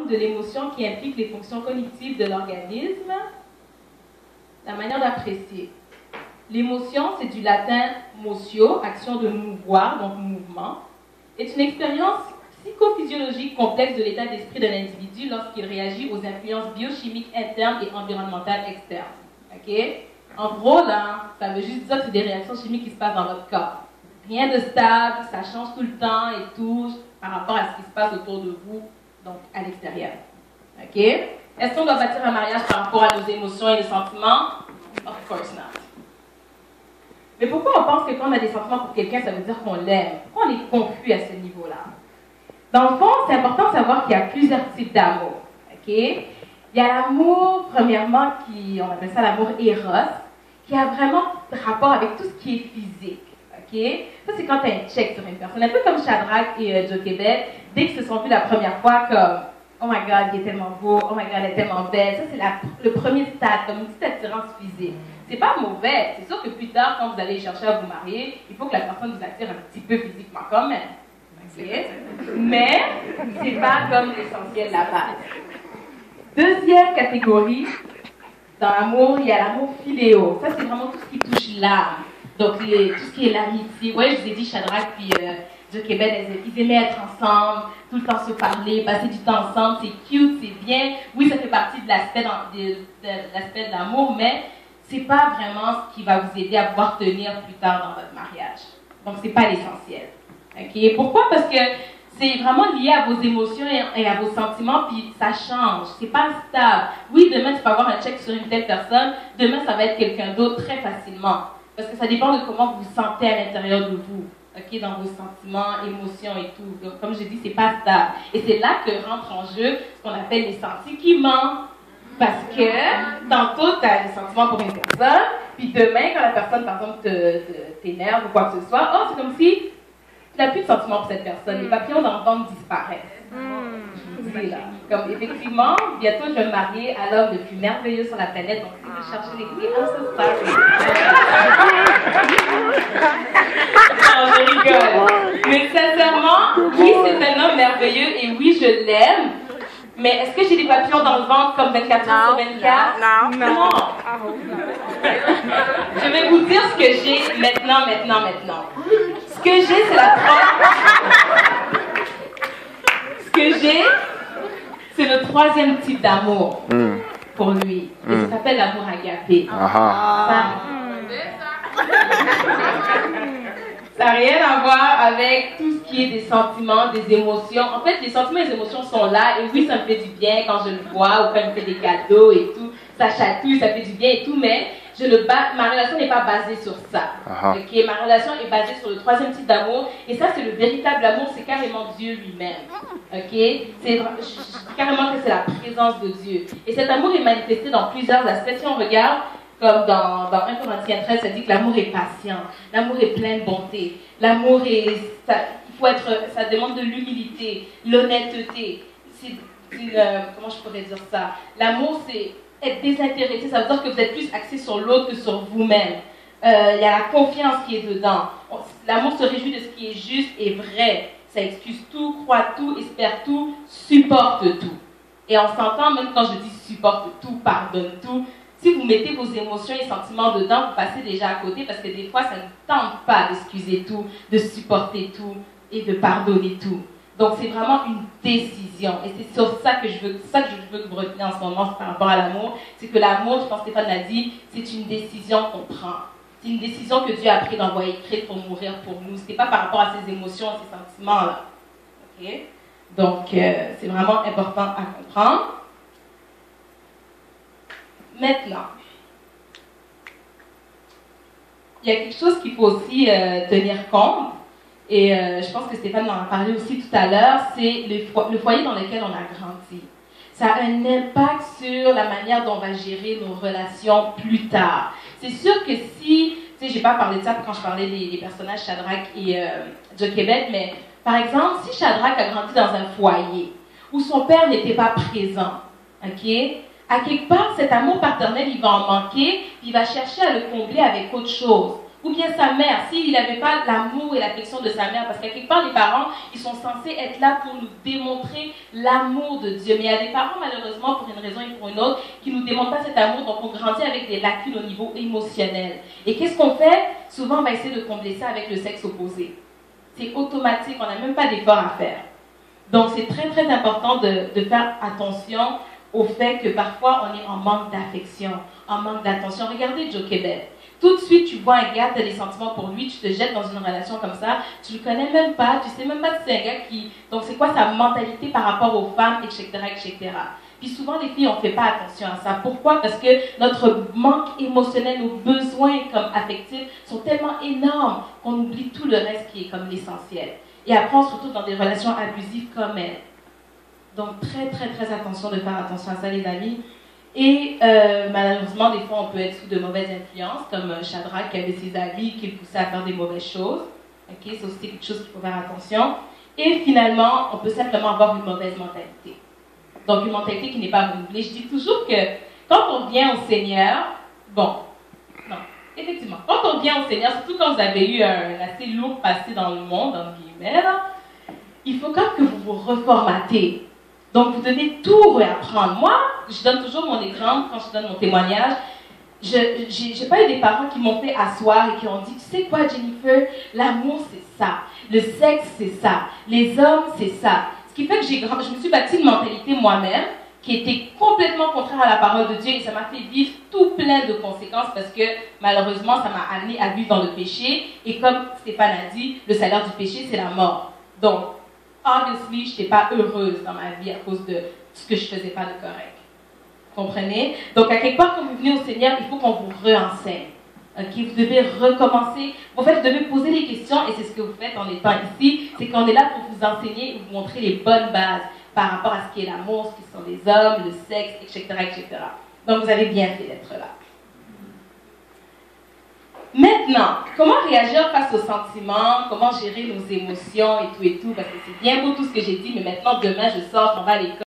de l'émotion qui implique les fonctions cognitives de l'organisme. La manière d'apprécier. L'émotion, c'est du latin motio, action de mouvoir, donc mouvement, est une expérience psychophysiologique complexe de l'état d'esprit d'un individu lorsqu'il réagit aux influences biochimiques internes et environnementales externes. OK? En gros, là, ça veut juste dire que c'est des réactions chimiques qui se passent dans votre corps. Rien de stable, ça change tout le temps et tout par rapport à ce qui se passe autour de vous, donc à l'extérieur. OK? Est-ce qu'on doit bâtir un mariage par rapport à nos émotions et nos sentiments? Of course not. Mais pourquoi on pense que quand on a des sentiments pour quelqu'un, ça veut dire qu'on l'aime? Pourquoi on est confus à ce niveau-là? Dans le fond, c'est important de savoir qu'il y a plusieurs types d'amour. OK? Il y a l'amour, premièrement, on appelle ça l'amour éros, qui a vraiment rapport avec tout ce qui est physique. OK? Ça, c'est quand tu as un check sur une personne. Un peu comme Shadrach et Jochebed, dès qu'ils se sont vus la première fois, comme « Oh my God, il est tellement beau. Oh my God, elle est tellement belle. » Ça, c'est le premier stade, comme une petite attirance physique. C'est pas mauvais. C'est sûr que plus tard, quand vous allez chercher à vous marier, il faut que la personne vous attire un petit peu physiquement quand même. Okay? Mais, c'est pas comme l'essentiel de la base. Deuxième catégorie, dans l'amour, il y a l'amour philéo. Ça, c'est vraiment tout ce qui touche l'âme. Donc, tout ce qui est l'amitié. Ouais, je vous ai dit, Shadrach puis Jochebed, ils aimaient être ensemble, tout le temps se parler, passer du temps ensemble. C'est cute, c'est bien. Oui, ça fait partie de l'aspect de l'amour, mais c'est pas vraiment ce qui va vous aider à pouvoir tenir plus tard dans votre mariage. Donc, c'est pas l'essentiel. OK? Pourquoi? Parce que c'est vraiment lié à vos émotions et à vos sentiments, puis ça change. C'est pas stable. Oui, demain, tu peux avoir un check sur une telle personne. Demain, ça va être quelqu'un d'autre très facilement. Parce que ça dépend de comment vous vous sentez à l'intérieur de vous. OK? Dans vos sentiments, émotions et tout. Donc, comme je dis, c'est pas stable. Et c'est là que rentre en jeu ce qu'on appelle les sentiments. Parce que tantôt, tu as des sentiments pour une personne, puis demain, quand la personne, par exemple, t'énerve ou quoi que ce soit, oh, c'est comme si tu n'as plus de sentiments pour cette personne. Les papillons dans le ventre disparaissent. Je vous dis là. Comme effectivement, bientôt, je vais me marier à l'homme le plus merveilleux sur la planète. Donc, si vous cherchez les filles, I'm so sorry. Non, je rigole. Mais sincèrement, oui, c'est un homme merveilleux et oui, je l'aime. Mais est-ce que j'ai des papillons dans le ventre comme 24 heures sur 24? Non. Je vais vous dire ce que j'ai maintenant. Ce que j'ai, c'est Ce que j'ai, c'est le troisième type d'amour pour lui. Et ça s'appelle l'amour agapé. Ça n'a rien à voir avec tout ce qui est des sentiments, des émotions. En fait, les sentiments et les émotions sont là. Et oui, ça me fait du bien quand je le vois ou quand il me fait des cadeaux et tout. Ça chatouille, ça fait du bien et tout. Mais ma relation n'est pas basée sur ça. Okay? Ma relation est basée sur le troisième type d'amour. Et ça, c'est le véritable amour. C'est carrément Dieu lui-même. Okay? Je dis carrément que c'est la présence de Dieu. Et cet amour est manifesté dans plusieurs aspects. Si on regarde, comme dans 1 Corinthiens 13, ça dit que l'amour est patient, l'amour est plein de bonté, l'amour ça demande de l'humilité, l'honnêteté. Comment je pourrais dire ça? L'amour, c'est être désintéressé, ça veut dire que vous êtes plus axé sur l'autre que sur vous-même. Il y a la confiance qui est dedans. L'amour se réjouit de ce qui est juste et vrai. Ça excuse tout, croit tout, espère tout, supporte tout. Et on s'entend, même quand je dis supporte tout, pardonne tout, si vous mettez vos émotions et sentiments dedans, vous passez déjà à côté parce que des fois, ça ne tente pas d'excuser tout, de supporter tout et de pardonner tout. Donc, c'est vraiment une décision. Et c'est sur ça que je veux que vous reteniez en ce moment par rapport à l'amour. C'est que l'amour, je pense que Stéphane l'a dit, c'est une décision qu'on prend. C'est une décision que Dieu a pris d'envoyer Christ pour mourir pour nous. Ce n'est pas par rapport à ses émotions, à ses sentiments-là. Okay? Donc, c'est vraiment important à comprendre. Maintenant, il y a quelque chose qu'il faut aussi tenir compte, et je pense que Stéphane en a parlé aussi tout à l'heure, c'est le foyer dans lequel on a grandi. Ça a un impact sur la manière dont on va gérer nos relations plus tard. C'est sûr que si, tu sais, j'ai pas parlé de ça quand je parlais des personnages Shadrach et Jochebed, mais par exemple, si Shadrach a grandi dans un foyer où son père n'était pas présent, ok? À quelque part, cet amour paternel, il va en manquer, puis il va chercher à le combler avec autre chose. Ou bien sa mère, s'il n'avait pas l'amour et l'affection de sa mère, parce qu'à quelque part, les parents, ils sont censés être là pour nous démontrer l'amour de Dieu. Mais il y a des parents, malheureusement, pour une raison et pour une autre, qui ne nous démontrent pas cet amour, donc on grandit avec des lacunes au niveau émotionnel. Et qu'est-ce qu'on fait? Souvent, on va essayer de combler ça avec le sexe opposé. C'est automatique, on n'a même pas d'effort à faire. Donc, c'est très, très important de faire attention au fait que parfois, on est en manque d'affection, en manque d'attention. Regardez Joe Québec. Tout de suite, tu vois un gars, tu as des sentiments pour lui, tu te jettes dans une relation comme ça, tu le connais même pas, tu sais même pas que c'est un gars qui... Donc, c'est quoi sa mentalité par rapport aux femmes, etc., etc. Puis souvent, les filles, on ne fait pas attention à ça. Pourquoi? Parce que notre manque émotionnel, nos besoins comme affectifs sont tellement énormes qu'on oublie tout le reste qui est comme l'essentiel. Et après, on se retrouve dans des relations abusives comme elles. Donc, très, très, très attention de faire attention à ça, les amis. Et malheureusement, des fois, on peut être sous de mauvaises influences, comme Shadrach qui avait ses amis, qui le poussaient à faire des mauvaises choses. Okay? Ça aussi, c'est quelque chose qu'il faut faire attention. Et finalement, on peut simplement avoir une mauvaise mentalité. Donc, une mentalité qui n'est pas renouvelée. Je dis toujours que quand on vient au Seigneur, bon, non, effectivement, quand on vient au Seigneur, surtout quand vous avez eu un assez lourd passé dans le monde, entre guillemets, là, il faut quand même que vous vous reformatez. Donc, vous devez tout réapprendre. Moi, je donne toujours mon exemple quand je donne mon témoignage. Je n'ai pas eu des parents qui m'ont fait asseoir et qui ont dit, tu sais quoi, Jennifer, l'amour, c'est ça. Le sexe, c'est ça. Les hommes, c'est ça. Ce qui fait que je me suis bâti une mentalité moi-même qui était complètement contraire à la parole de Dieu et ça m'a fait vivre tout plein de conséquences parce que malheureusement, ça m'a amené à vivre dans le péché. Et comme Stéphane a dit, le salaire du péché, c'est la mort. Donc, obviously, je n'étais pas heureuse dans ma vie à cause de ce que je ne faisais pas de correct. Comprenez? Donc, à quelque part, quand vous venez au Seigneur, il faut qu'on vous réenseigne. Okay? Vous devez recommencer. En fait, vous devez poser des questions et c'est ce que vous faites en étant ici. C'est qu'on est là pour vous enseigner et vous montrer les bonnes bases par rapport à ce qui est l'amour, ce qui sont les hommes, le sexe, etc., etc. Donc, vous avez bien fait d'être là. Maintenant, comment réagir face aux sentiments, comment gérer nos émotions et tout, parce que c'est bien beau tout ce que j'ai dit, mais maintenant, demain, je sors, je m'en vais à l'école.